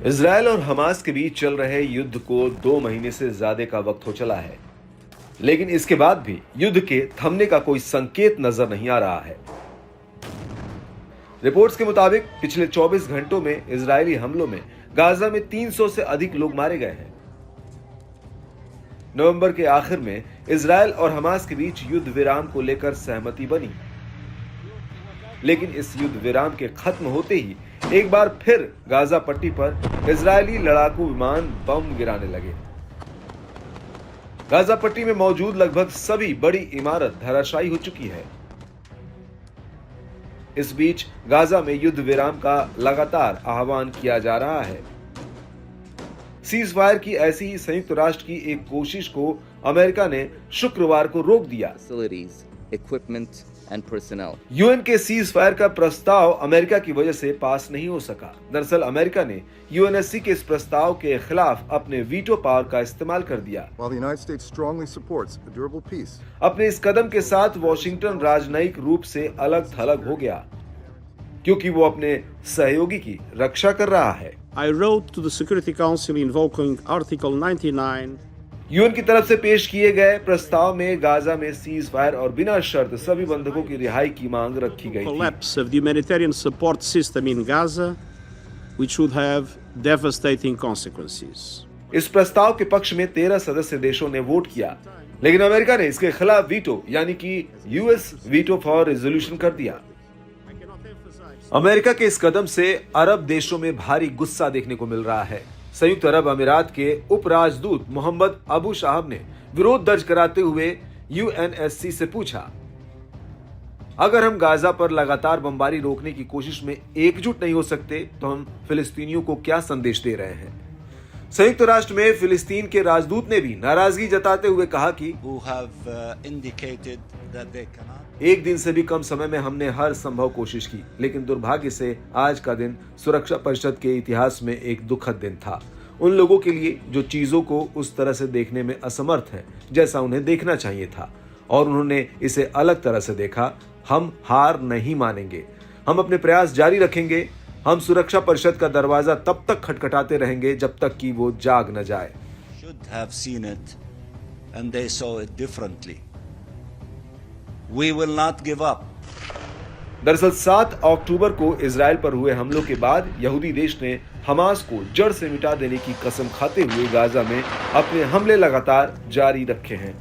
Israel और Hamas के बीच चल रहे युद्ध को 2 महीने से ज्यादा का वक्त हो चला है, लेकिन इसके बाद भी युद्ध के थमने का कोई संकेत नजर नहीं आ रहा है। रिपोर्ट्स के मुताबिक पिछले 24 घंटों में इजरायली हमलों में गाजा में 300 से अधिक लोग मारे गए हैं। नवंबर के आखिर में इजरायल और हमास के बीच युद्ध विराम को लेकर सहमति बनी, लेकिन इस युद्ध विराम के खत्म होते ही एक बार फिर गाजा पट्टी पर इजरायली लड़ाकू विमान बम गिराने लगे। गाजा पट्टी में मौजूद लगभग सभी बड़ी इमारत धराशायी हो चुकी है। इस बीच गाजा में युद्ध विराम का लगातार आह्वान किया जा रहा है। सीज फायर की ऐसी ही संयुक्त राष्ट्र की एक कोशिश को अमेरिका ने शुक्रवार को रोक दिया। यूएन के सीज फायर का प्रस्ताव अमेरिका की वजह से पास नहीं हो सका। दरअसल अमेरिका ने यूएनएससी के इस प्रस्ताव के खिलाफ अपने वीटो पावर का इस्तेमाल कर दिया। अपने इस कदम के साथ वॉशिंगटन राजनयिक रूप से अलग थलग हो गया, क्योंकि वो अपने सहयोगी की रक्षा कर रहा है। I wrote to the Security Council invoking Article 99. UN की तरफ से पेश किए गए प्रस्ताव में गाजा में सीज फायर और बिना शर्त सभी बंधकों की रिहाई की मांग रखी गई थी। Collapse of the humanitarian support system in Gaza, which would have devastating consequences. इस प्रस्ताव के पक्ष में 13 सदस्य देशों ने वोट किया, लेकिन अमेरिका ने इसके खिलाफ वीटो यानी कि यूएस वीटो फॉर रेजोल्यूशन कर दिया। अमेरिका के इस कदम से अरब देशों में भारी गुस्सा देखने को मिल रहा है। संयुक्त अरब अमीरात के उपराजदूत मोहम्मद अबू शाहब ने विरोध दर्ज कराते हुए यूएनएससी से पूछा, अगर हम गाजा पर लगातार बमबारी रोकने की कोशिश में एकजुट नहीं हो सकते तो हम फिलिस्तीनियों को क्या संदेश दे रहे हैं। संयुक्त राष्ट्र में फिलिस्तीन के राजदूत ने भी नाराजगी जताते हुए कहा कि एक दिन से भी कम समय में हमने हर संभव कोशिश की, लेकिन दुर्भाग्य से आज का दिन सुरक्षा परिषद के इतिहास में एक दुखद दिन था। उन लोगों के लिए जो चीजों को उस तरह से देखने में असमर्थ हैं जैसा उन्हें देखना चाहिए था, और उन्होंने इसे अलग तरह से देखा। हम हार नहीं मानेंगे, हम अपने प्रयास जारी रखेंगे। हम सुरक्षा परिषद का दरवाजा तब तक खटखटाते रहेंगे जब तक कि वो जाग न जाए। We will not give up. दरअसल 7 अक्टूबर को इजरायल पर हुए हमलों के बाद यहूदी देश ने हमास को जड़ से मिटा देने की कसम खाते हुए गाजा में अपने हमले लगातार जारी रखे हैं।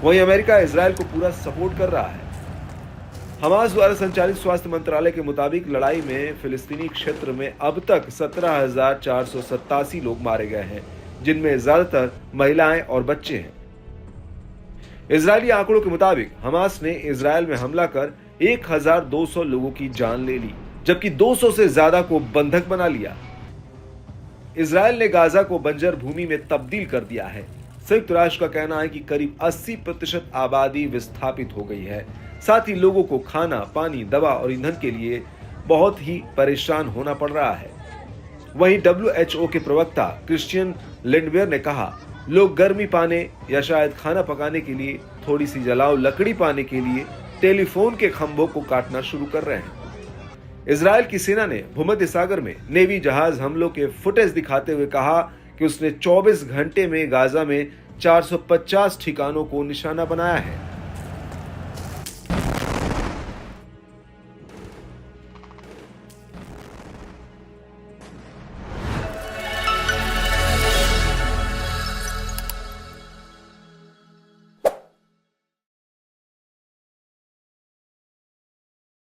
वहीं अमेरिका इजरायल को पूरा सपोर्ट कर रहा है। हमास द्वारा संचालित स्वास्थ्य मंत्रालय के मुताबिक लड़ाई में फिलिस्तीनी क्षेत्र में अब तक 17,487 लोग मारे गए हैं, जिनमें ज्यादातर महिलाएं और बच्चे हैं। इजरायली आंकड़ों के मुताबिक हमास ने इजरायल में हमला कर 1,200 लोगों की जान ले ली, जबकि 200 से ज्यादा को बंधक बना लिया। इजरायल ने गाजा को बंजर भूमि में तब्दील कर दिया है। संयुक्त राष्ट्र का कहना है कि करीब 80% आबादी विस्थापित हो गई है। साथ ही लोगों को खाना, पानी, दवा और ईंधन के लिए बहुत ही परेशान होना पड़ रहा है। वहीं WHO के प्रवक्ता क्रिश्चियन लिंडवेयर ने कहा, लोग गर्मी पाने या शायद खाना पकाने के लिए थोड़ी सी जलाऊ लकड़ी पाने के लिए टेलीफोन के खंभों को काटना शुरू कर रहे हैं। इजरायल की सेना ने भूमध्य सागर में नेवी जहाज हमलों के फुटेज दिखाते हुए कहा कि उसने 24 घंटे में गाजा में 450 ठिकानों को निशाना बनाया है।